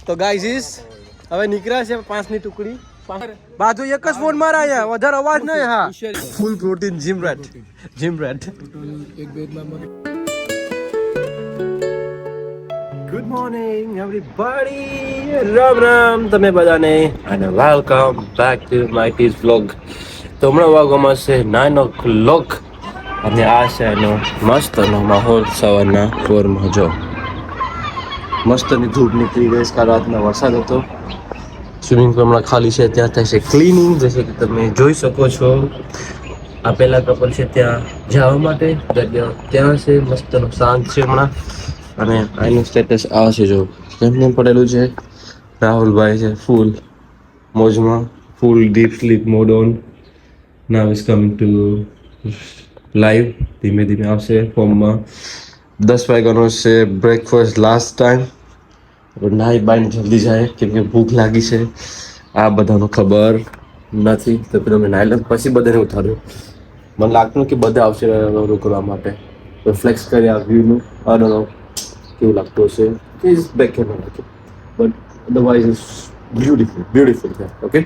તો ગાઈસ હવે નીકળ્યા છે 5 ની ટુકડી બાજુ એક જ ફોન મારા અહીંયા વધારે અવાજ નહીં હા full protein gym rate good morning everybody Ram તમે બધાને અને વેલકમ બેક ટુ માય ટીઝ વ્લોગ તો હમણાં વાગવામાં છે 9 o'clock અને આ છે એનો મસ્તનો માહોલ સવારના પોરમાં જો મસ્તની ધૂપ નીકળી ગઈ કાલ રાતના વરસાદ હતો સ્વિમિંગ પુલ હમણાં ખાલી છે ત્યાં થાય છે ક્લિનિંગ જૈસે કે તમે જોઈ શકો છો આ પહેલા કપલ છે ત્યાં જવા માટે જગ્યા ત્યાં છે મસ્તનો શાંત છે હમણાં અને આનું સ્ટેટસ આ છે જો એમને પડેલું છે રાહુલભાઈ છે ફૂલ મોજમાં full deep sleep mode on now is coming to live ધીમે ધીમે આવશે ફોર્મમાં 10 વાગ્યાનો છે બ્રેકફાસ્ટ લાસ્ટ ટાઈમ નાઈ બાઈને જલ્દી જાય કેમ કે ભૂખ લાગી છે આ બધાનો ખબર નથી તો પેલો મેં નાઈ લઉં પછી બધાને ઉઠાડ્યો મને લાગતું કે બધા આવશે રોકવા માટે તો ફ્લેક્સ કરી આ વ્યૂનું નો કેવું લાગતું હશે ઇઝ બેક કેમેરા લાગે બટ અદરવાઇઝ ઇઝ બ્યુટીફુલ છે ઓકે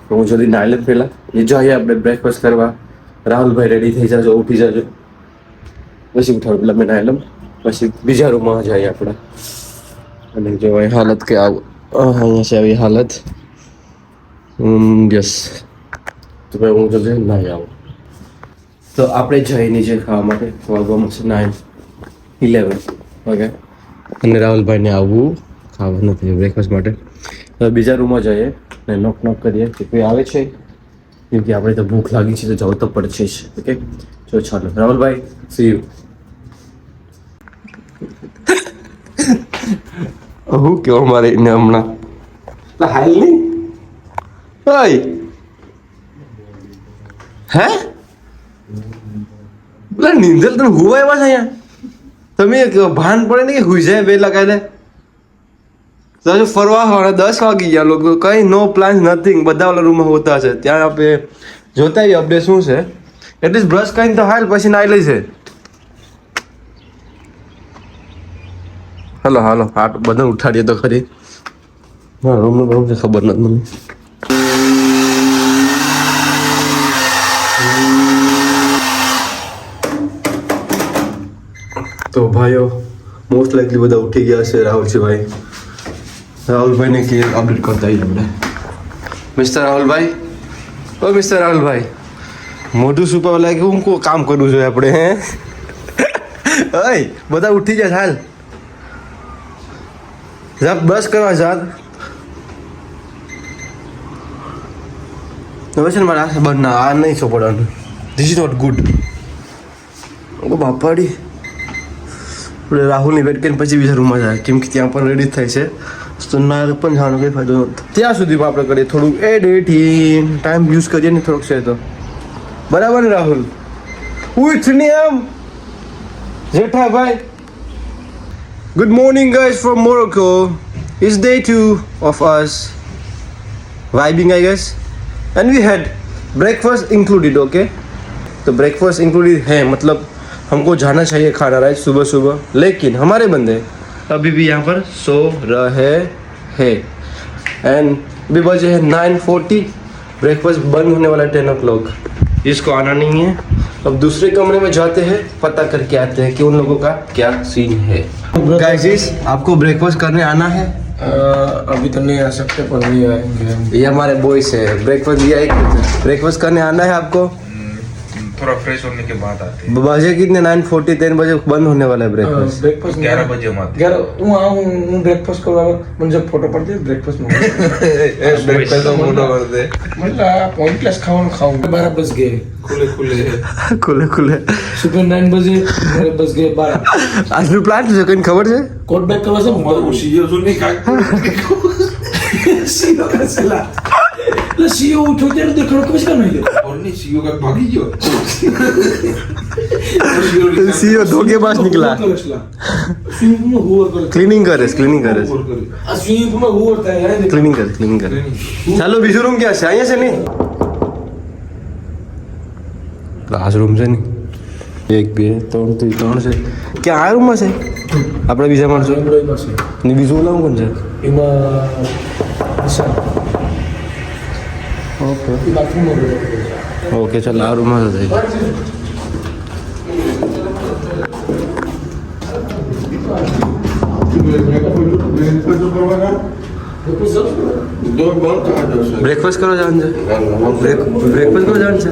તો હું જલ્દી નાઈ લઉં પહેલાં એ જઈએ આપણે બ્રેકફાસ્ટ કરવા રાહુલભાઈ રેડી થઈ જજો ઉઠી જજો પછી ઉઠાડું પેલા મેં નાઈ લઉં પછી બીજા રૂમમાં જઈએ આપણે અને જો અહીં હાલત કે અહીંયા છે આવી હાલત યસ તો ભાઈ હું જલ્દી નાઈ આવું તો આપણે જઈએ નીચે ખાવા માટે વાગવામાં છે 9:11 ઓકે અને રાહુલભાઈને આવવું ખાવા નથી બ્રેકફાસ્ટ માટે તો બીજા રૂમમાં જઈએ ને નોક કરીએ કે કોઈ આવે છે કેમ કે આપણે તો ભૂખ લાગી છે તો જવું તો પડશે જ ઓકે જો ચાલો રાહુલભાઈ સી યુ હું કેવો મારે એને હમણાં હાલ નહીં ઓય હે પેલા નીંદર તમે હુવાય છે અહીંયા તમે ભાન પડે ને કે હુઈ જાય વહેલા કાલે તો ફરવા હવે 10 વાગી ગયા લોકો કઈ નો પ્લાન નથિંગ બધા ઓલા રૂમમાં હોતા છે ત્યાં આપણે જોતા અપડેટ શું છે એટલીસ્ટ બ્રશ કરીને તો હાલ પછી નાઈ લઈ છે હાલો આ બધા ઉઠાડીએ તો ખરી હા રૂમનું રૂમ છે ખબર નથી મને તો ભાઈઓ મોસ્ટ લાઇકલી બધા ઉઠી ગયા છે રાહુલભાઈને કે અપડેટ કરતા આવીએ આપણે મિસ્ટર રાહુલભાઈ મોઢું સુપાવવા લાગે હું કોઈ કામ કરવું જોઈએ આપણે હે ઓય બધા ઉઠી ગયા હાલ જા બસ કરવા જા હવે છે ને મારે આ બંધ ના આ નહીં સોપડવાનું ધીસ ઇઝ નોટ ગુડ બાપાડી આપણે રાહુલની વેટ કરીને પછી બીજા રૂમમાં જાય કેમ કે ત્યાં પણ રેડી થાય છે તો ના પણ જવાનો કંઈ ફાયદો નથી ત્યાં સુધીમાં આપણે કરીએ થોડું એડિટિંગ ટાઈમ યુઝ કરીએ ને થોડુંક છે તો બરાબર ને રાહુલ ઉઠની આમ Jethabhai Good morning guys from Morocco. It's day 2 of us vibing I guess and we had breakfast included okay तो breakfast included है मतलब हमको जाना चाहिए खाना राइट सुबह सुबह लेकिन हमारे बंदे अभी भी यहाँ पर सो रहे हैं एंड अभी बजे है 9:40 ब्रेकफास्ट बंद होने वाला 10 o'clock इसको आना नहीं है अब दूसरे कमरे में जाते हैं पता करके आते हैं कि उन लोगों का क्या सीन है गाइस आपको ब्रेकफास्ट करने आना है अभी तो नहीं आ सकते पर नहीं आएंगे ये हमारे बॉयज है ब्रेकफास्ट दिया है ब्रेकफास्ट करने आना है आपको थोड़ा फ्रेश होने के बाद आते हैं बजे कितने 9:40 10 बजे बंद होने वाला है ब्रेकफास्ट 11 बजे हम आते हैं 11 હું બ્રેકફાસ્ટ કરવા મને ફોટો પડતી બ્રેકફાસ્ટ નો ब्रेकफास्ट तो मुंडो कर दे मतलब पॉइंट क्लास खाऊं 12 बज गए खुले सुबह 9 बजे मेरे बज गए 12 आज નું પ્લાન છે કઈ ખબર છે કોટ બેક કરવા છે મારું સીઓ જો નહીં કાક સીઓ કાસલા ला सीओ उठो तेरे देखो कुछ का नहीं और नहीं सीओ का भागी जो सीओ धोखेबाज निकला स्विमिंग में हुआ कर क्लीनिंग करे स्विमिंग में हुआ होता है क्लीनिंग करे ચાલો બીજો રૂમ ક્યાં છે અહીંયા છે ને ક્લાસરૂમ છે ને 1 2 3 છે ક્યાં આ રૂમમાં છે આપણે બીજા માણસો ને બીજું ઓલા કોણ છે એમાં દિશા ઓકે એ બાથરૂમમાં ગયો. ઓકે ચાલ આ રૂમમાં તો થઈ બ્રેકફાસ્ટ કરવા જવાનું છે બ્રેકફાસ્ટ કરવા જવાનું છે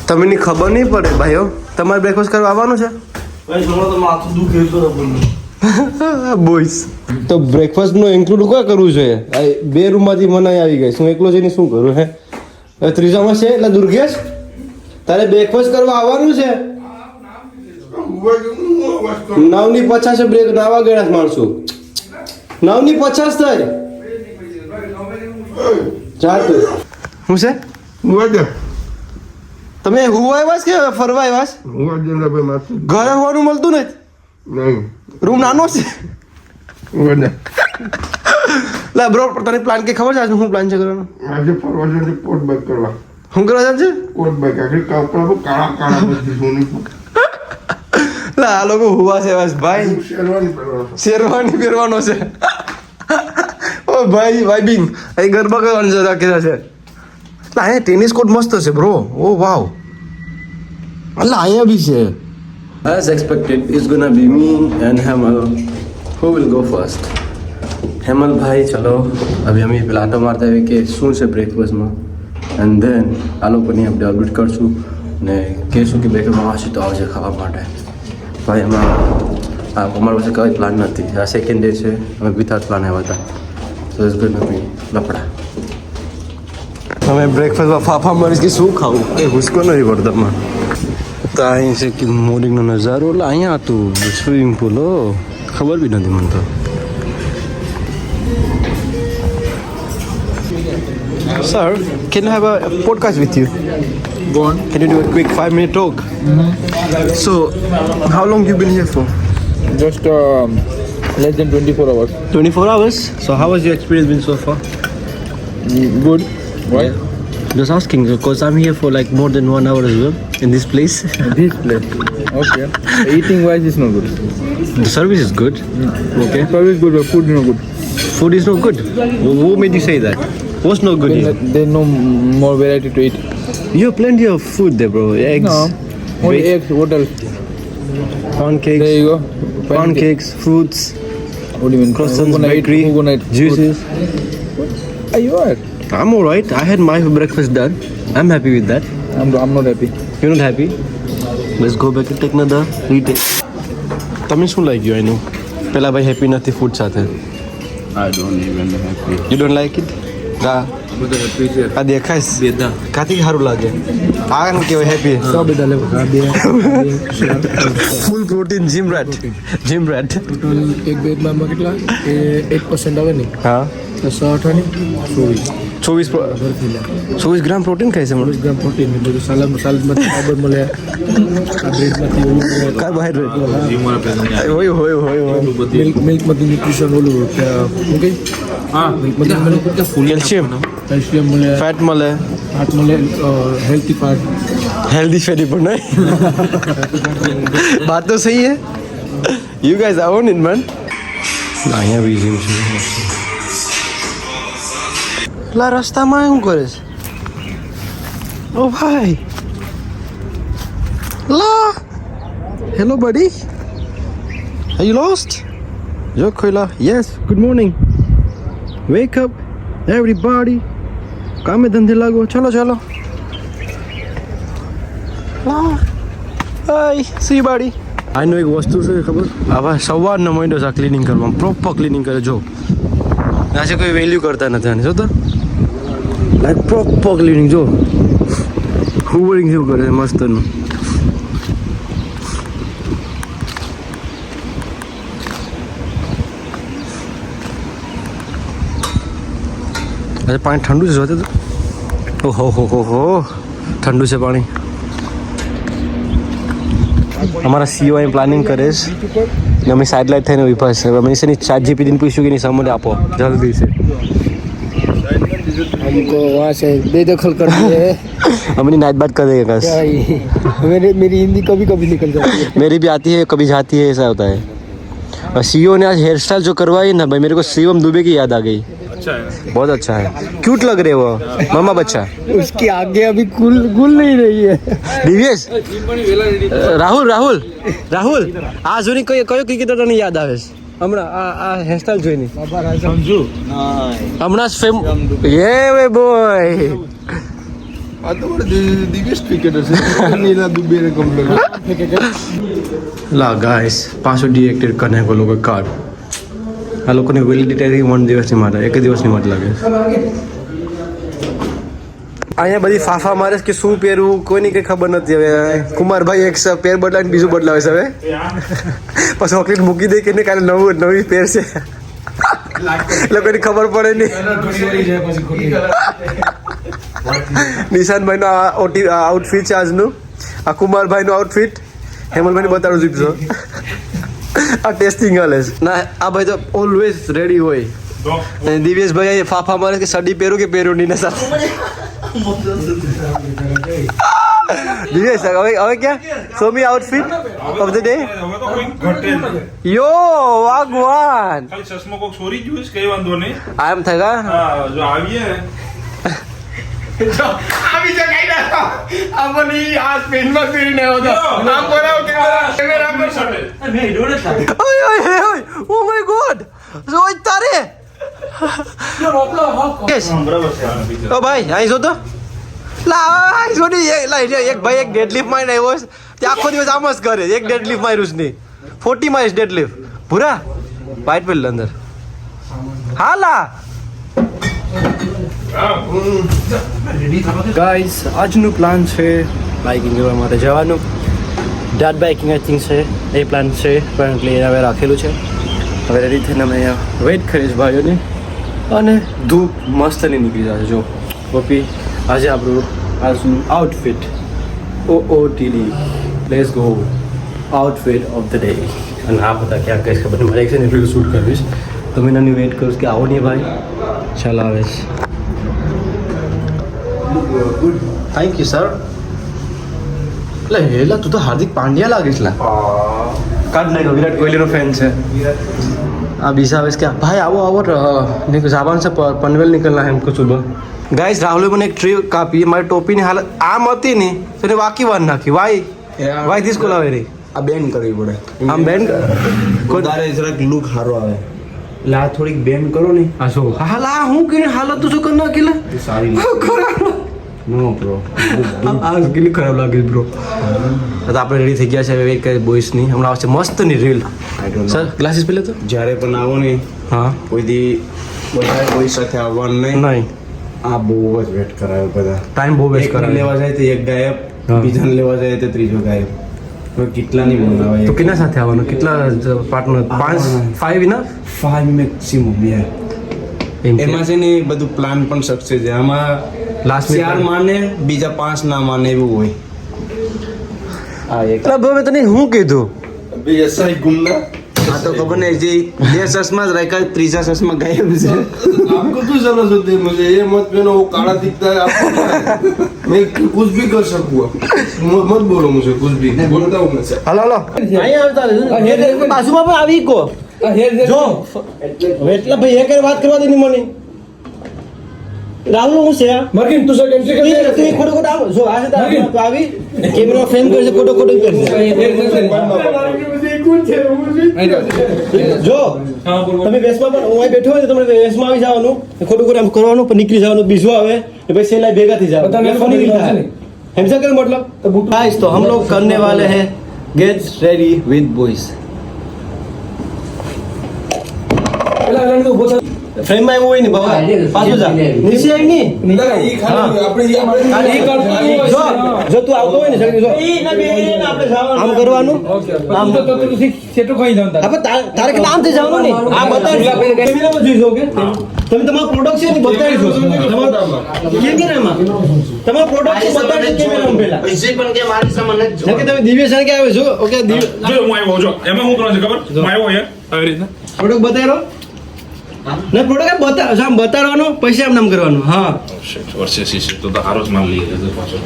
તમને ખબર નહીં પડે ભાઈઓ તમારે બ્રેકફાસ્ટ કરવા આવવાનું છે બોઈસ તો બ્રેકફાસ્ટનું ઇન્ક્લુડ કોઈ કરવું જોઈએ આ બે રૂમમાંથી મનાઈ આવી ગઈ હું એકલો જઈને શું કરું હે હવે ત્રીજામાં છે એટલે દુર્ગેશ તારે બ્રેકફાસ્ટ કરવા આવવાનું છે 9:50 બ્રેક નાવા ગયા માણસો 9:50 થાય ચાલ તું શું છે તમે હુવા આવ્યા કે ફરવા આવ્યા ઘરે હોવાનું મળતું નથી રૂમ નાનો છે લા બ્રો તને પ્લાન કે ખબર છે આજે શું પ્લાન છે કરવાનો આજે ફરવા જઈને કોટ બાઈક કરવા શું કરવા જાય છે કોટ બાઈક આખી કપડા કાળા કાળા બધી સોની લા આ લોકો હુવા છે બસ ભાઈ શેરવાની પહેરવાનો શેરવાની પહેરવાનો છે ઓ ભાઈ વાઇબિંગ અહીં ગરબા કરવાનું છે રાખેલા છે લા અહીંયા ટેનિસ કોર્ટ મસ્ત છે બ્રો ઓ વાવ અલ્લા અહીંયા બી છે As expected, it's gonna be me and Hemal. Who will go first? Hemal ભાઈ ચલો હવે અમે પેલા આટો મારતા હોય કે શું છે બ્રેકફાસ્ટમાં એન્ડ ધેન આ લોકોની આપણે અપડેટ કરશું ને કહીશું કે બ્રેકફાસ્ટમાં આવશે તો આવશે ખાવા માટે ભાઈ એમાં અમારા પાસે કંઈ પ્લાન નથી આ સેકન્ડ ડે છે અમે વિથઆઉટ પ્લાન આવ્યા હતા તો ઇટ્સ ગોના બી લફડા અમે બ્રેકફાસ્ટમાં ફાફા મારીશ કે શું ખાવું એ હુસકો નથી પડતામાં તો અહીં છે કે મોર્નિંગનો નજારો એટલે અહીંયા હતું સ્વિમિંગ પુલ ખબર બી નથી મને તો Sir, can I have a podcast with you? Go on. Can you do a quick 5-minute talk? So, how long you been here for? Just less than 24 hours. 24 hours. So, how has your experience been so far? Good. Why? Just asking because I'm here for like more than 1 hour as well in this place. This place. Okay. Eating wise is no good. The service is good. Okay. Service good, but food is no good. Food is not good. Who made you say that? What's not good here? There's no more variety to eat. You have plenty of food there, bro. Eggs. No. Only Wait. eggs. What else? Pancakes. There you go. Pancakes, fruits, What do you mean? croissants, Who gonna eat? bakery, Who gonna eat? juices. Are you alright? I'm alright. I had my breakfast done. I'm happy with that. I'm not happy. You're not happy? Let's go back and take another retake. તમે શું લાગી ગયું એનું પેલા ભાઈ happy નથી food સાથે I don't even happy. You don't like it કા બધા happy છે આ દેખાઈશ બેદા કાથી સારું લાગે આ ને કેવાય હેપી બેટા લેવો ફૂલ પ્રોટીન જીમ રેટ ટોટલ એક બેગમાં કેટલા એ 8% આવે ને હા તો 6 24 ગ્રામ પ્રોટીન ખાય છે મને 20 ગ્રામ પ્રોટીન બધું સાલદમાંથી ફાઈબર મળે આ બ્રેડમાંથી ઓલું મળે કાર્બોહાઈડ્રેટ જીમમાં પહેલા હોય મિલ્કમાંથી ન્યુટ્રિશન ઓલું શું કહે હા મિલ્કમાંથી ફૂલ કેલ્શિયમ કેલ્શિયમ મળે ફેટ મળે ફાટ મળે હેલ્થી ફાટ हेल्दी फेरी पर नहीं बात तो सही है you guys are on it man અહીંયા બી જીમ છે લા રસ્તામાં શું કરે છે ઓ ભાઈ લા હેલો બડી આર યુ લોસ્ટ જો ખોલા yes good morning wake up everybody કામે ધંધે લાગો ચલો ચલો હાય સી બાડી આનો એક વસ્તુ છે ખબર આવા સવારના મહિનો છે ક્લિનિંગ કરવામાં પ્રોપર ક્લિનિંગ કરે જો આજે કોઈ વેલ્યુ કરતા નથી આને જો તો લાઈક પ્રોપર ક્લિનિંગ જો હુવરિંગ જેવું કરે મસ્તનું આજે પાણી ઠંડુ છે જોતે તો ઓહો હો ઠંડુ છે પાણી हमारा सीओ અહીં પ્લાનિંગ કરે છે ને અમે સાઈડ લાઈટ થઈને ઊભા છે અમે છે ને ચાટ જીપીટીને પૂછ્યું કે નહીં સમજ આપો જલ્દી છે हमको वहाँ से बेदखल कर दिए है। अपनी नाइट बात कर देगा क्या ये? मेरी हिंदी कभी कभी निकल जाती है। मेरी भी आती है कभी जाती है, ऐसा होता है। और सीओ ने आज हेयर स्टाइल जो करवाई ना भाई, मेरे को शिवम दुबे की याद आ गई। अच्छा है। बहुत अच्छा है, क्यूट लग रहे वो मामा बच्चा। उसकी आगे अभी गुल नहीं रही है। દિવ્યેશ, રાહુલ રાહુલ રાહુલ આ જોઈને કયો ક્રિકેટરને યાદ આવે છે હમણાં? આ હેરસ્ટાઈલ જોઈને સમજુ હમણાં જ ફેમ એ વે બોય આ તો દિવ્યેશ ક્રિકેટર છે નીલા દુબે ને કમ્પ્લીટ લા ગાઈસ પાછું ડિએક્ટિવ કરને કો લોકો કાર્ડ આ લોકોને વેલિડિટી 1 દિવસની માટે 1 દિવસની માટે લાગે અહીંયા બધી ફાફા મારે કે શું પહેરવું કોઈની કંઈ ખબર નથી. હવે કુમારભાઈ એક પેર બદલાવીને બીજું બદલાવે છે. હવે પછી ચોકલેટ મૂકી દે કે નહીં કાલે નવી પેર છે એટલે કોઈની ખબર પડે નહીં. નિશાનભાઈનો આઉટફિટ છે આજનું. આ કુમારભાઈનું આઉટફિટ હેમલભાઈને બતાડું છું. આ ટેસ્ટિંગ હાલે છે ના. આ ભાઈ તો ઓલવેઝ રેડી હોય. દિવ્યેશભાઈ ફાફા મારે કે સડી પહેરું કે પહેરું નહીં ને સાથે. દિવ્યેશ હવે ક્યાં show me outfit of the day. યો વાગવાન ખાલી ચશ્મા કોક ચોરી ગયું છે કઈ વાંધો નહીં. આઈ એમ થયા હા જો આવીએ ને આવી જગાઈ ના આપની આ પેનમાં ફેરીને આવતો આમ બોલાવ કે કેમેરા પર શોટ ઓય ઓય ઓય ઓ માય ગોડ જોઈ તારે યસ ઓ ભાઈ અહીં જો તો લા જો ની એક ભાઈ એક ડેડલિફ્ટ મારીને આવ્યો છે તે આખો દિવસ આમ જ કરે. એક ડેડલિફ્ટ માર્યું જ નહીં 40 મારીશ ડેડલિફ્ટ પૂરા વાઇટ પેલ અંદર હાલા. ગાઈઝ આજનું પ્લાન છે બાઇકિંગ કરવા માટે જવાનું. ડાટ બાઇકિંગ આઈ થિંક છે એ પ્લાન છે પણ એટલે હવે રાખેલું છે. હવે રેડી થઈને અમે અહીંયા વેઇટ કરીશ ભાઈઓને અને ધૂપ મસ્તની નીકળી જશે. જો ગોપી આજે આપણું આજનું outfit OOTD let's go outfit of the day. અને આ બધા ક્યાં કહીશ ખબર નહીં. મારે એક છે ને રીલ શૂટ કરવીશ તો મેં નાની વેઇટ કરું કે આવો નહીં ભાઈ ચાલ આવે છે. Thank you sir. એટલે હેલા તું તો હાર્દિક પાંડ્યા લાગીશ લા. કાઢ નાખ્યો. વિરાટ કોહલીનો ફેન છે. આ બીજા આવે क्या भाई आओ आओ जाबान से पनवेल निकलना है हमको सुबह. गाइस राहुल મને એક ટ્રી કાપી. મારી ટોપીની હાલત આમ હતી ને તો એને વાકી વાર નાખી. વાય ધીસ કોલાવેરી આ બેન કરવી પડે આમ બેન કોઈ દારે જરાક લુક સારો આવે. લા થોડીક બેન કરો ને. આ જો હાલા હું કે હાલત તો શું કર નાખી લે સારી નો બ્રો આ કેટલી ખરાબ લાગે બ્રો. તો આપણે રેડી થઈ ગયા છે. હવે વેઇટ કરી બોયસની હમણાં આવશે મસ્તની રીલ. સર ગ્લાસીસ પી લે તો. જ્યારે પણ આવો ને હા કોઈ દી બધા કોઈ સાથે આવવાનું નહીં. નહીં આ બહુ જ વેટ કરાવે બધા. ટાઈમ બહુ વેસ્ટ એકને કરે. લેવા જાય તો એક ગાયબ હા. બીજાને લેવા જાય તો ત્રીજો ગાયબ. હવે કેટલા નહીં બોલાવે તો કેટલા સાથે આવવાનું? કેટલા પાર્ટનર? 5 ઇનફ? 5 મેક્સિમમ યાર. એમાં છે ને બધું પ્લાન પણ સક્સેસ છે. આમાં લાસ્ટ 4 માને બીજા 5 ના માને એવું હોય. આ એક મેં તને હું કીધું એસઆઈ ગુમના આ તો ખબર નહીં જે 2 સસમાં જ રાખ્યા ત્રીજા સસમાં ગાયબ છે. आपको क्यों जरूरत होती है मुझे ये मत पहनो वो काला दिखता है आपको मैं कुछ भी कर सकूँ मत बोलो मुझे कुछ भी बोलता हूँ मैं से હાલો હાલો બાજુમાં પણ આવી કો જો એટલે ભાઈ એક વાત કરવા દે ની મને રાહુલ હું છે मर्गिन तू सब एंट्री कर તું ખોટો ખોટો આવો જો આ છે તો આવી કેમેરા ફ્રેમ કરશે ખોટો ખોટો કરશે જો તમે વેસમાં પણ હું અહીં બેઠો હોય તો તમે વેસમાં આવી જવાનું ખોટું ખોટું આમ કરવાનું પણ નીકળી જવાનું બીજું આવે ને પછી સેલા ભેગા થઈ જાવ हमसे क्या मतलब गाइस तो हम लोग करने वाले हैं get ready with boys. Frame में वो ही नहीं बाबा पास जा नीचे आई नहीं ये खाली આપણે જો તું આવતો હોય ને સગી જો આમ કરવાનું આમ तो तू सेटो कहीं जाता હવે તારે કે નામ થી જવાનું ને આ બતાવી કેમેરામાં જોઈ જો કે તમે તમારું પ્રોડક્શન ની બતાવી દો કેમેરામાં તમારું પ્રોડક્શન બતાવી કેમેરામાં પહેલા પૈસે પણ કે મારી સામે નથી જો કે તમે દિવ્યેશ કે આવે છો ઓકે જો હું આવ્યો જો એમાં હું કરવાનું છે ખબર હું આવ્યો અહીંયા આવી રીતના પ્રોડક્ટ બતાવી ના પ્રોડક્ટ બતાડવાનું પૈસા એમ નામ કરવાનું હા વર્ષે શીશે તો હારો જ માલ લઈએ છે પાછો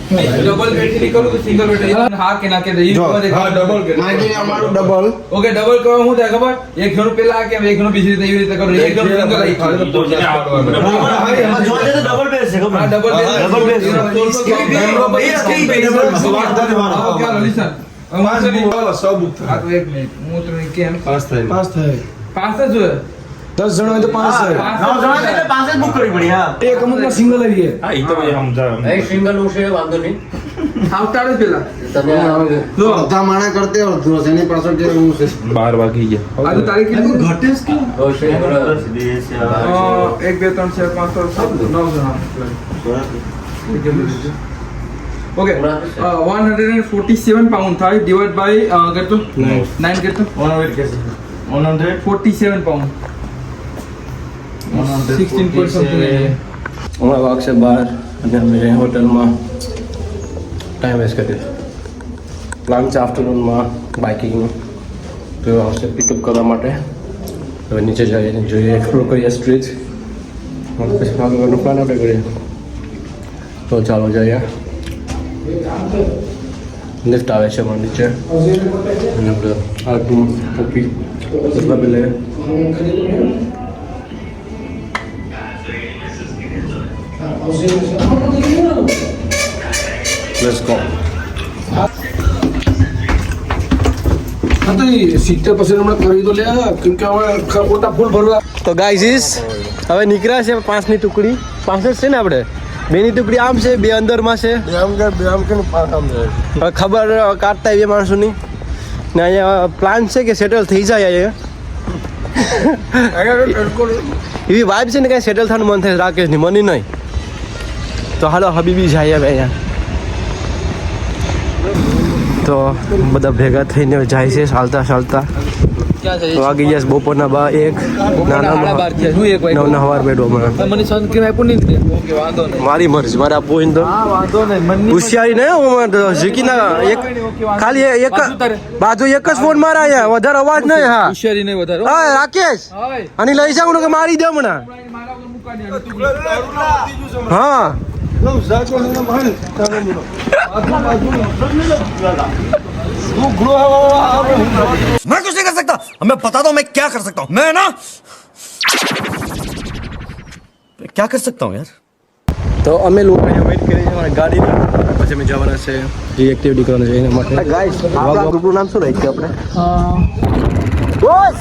ડબલ બેટરી કરું કે સિંગલ બેટરી હા કે ના કે ઈ હા ડબલ કે નાખીને અમારું ડબલ ઓકે ડબલ કરો હું થાય ખબર એક જણ પેલા આ કે એક જણ બીજી રીતે એવી રીતે કરો એક જણ સિંગલ આવી હા ડબલ બેસ પાસ થાય પાંચ જ હોય 10 જણા હોય તો 5 થાય 5 બુક કરવી પડી હા એક અમુક સિંગલ આવી હા ઈ તો ભાઈ સમજાવ એક સિંગલ નું છે વાંધો નહીં આવતાડે પેલા તમે જો બધા માણા કરતે અડધો છે એની પાછળ કે હું છે 12 વાગી ગયા આજે તારીખ કેટલી ઘટેસ કે તો છે 1 2 3 4 5 6 7 9 જણા ઓકે 147 પાઉન્ડ થાય ડિવાઇડ બાય કરતો 9 કરતો 147 પાઉન્ડ 16% હમણાં વાગશે 12 અને અમે હોટલમાં ટાઈમ વેસ્ટ કર્યો પ્લાન છે આફ્ટરનૂનમાં બાઇકિંગનું તો આવશે પિકઅપ કરવા માટે હવે નીચે જઈને જોઈએ એક્સપ્લોર કરીએ સ્ટ્રીટ પછી આગળનો પ્લાન આપણે કરીએ તો ચાલો જઈએ લિફ્ટ આવે છે અમારા નીચે અને આપણે આગળ ટોપી બધા પેલે Let's go. હા તો 70% હમણાં કરી તો લે કેમ કે હવે ખોટા ફૂલ ભરવા તો ગાઈઝ હવે નીકળ્યા છે 5ની ટુકડી 5 જ છે ને આપણે 2ની ટુકડી આમ છે 2 અંદરમાં છે બે આમ કે પાસ આમ જાય હવે ખબર કાઢતા એ માણસોની ને અહીંયા પ્લાન છે કે સેટલ થઈ જાય અહીંયા એવી વાઇબ છે ને કાંઈ સેટલ થવાનું મન થાય રાકેશની મની નહીં તો હાલો હબીબી જાય હવે અહીંયા તો બધા ભેગા થઈને જાય છે ચાલતા ચાલતા વાગી ગયા બપોરના 1 નાના હવાર બેઠો હમણાં મને સંસ્કૃત આપ્યું નહીં ઓકે વાંધો નહીં મારી મરજી મારા પોઈન તો હા વાંધો નહીં મનની હોશિયારી નહીં હું ઝીકી ના એક ખાલી એક બાજુ એક જ ફોન મારા અહીંયા વધારે અવાજ નહીં હા હોશિયારી નહીં વધારે હા રાકેશ હાય અને લઈ જાઉં કે મારી દે હમણાં મારા ઉપર મુકાડી હા मैं कुछ नहीं कर सकता मैं बता दो मैं क्या कर सकता हूँ मैं ना क्या कर सकता हूँ यार તો અમે લોકો અહીંયા વેઇટ કરીએ છીએ અમારી ગાડીની પછી અમે જવાના છે જે એક્ટિવિટી કરવાની છે એના માટે ગાઈસ આપણા ગ્રુપનું નામ શું રાખ્યું આપણે બોસ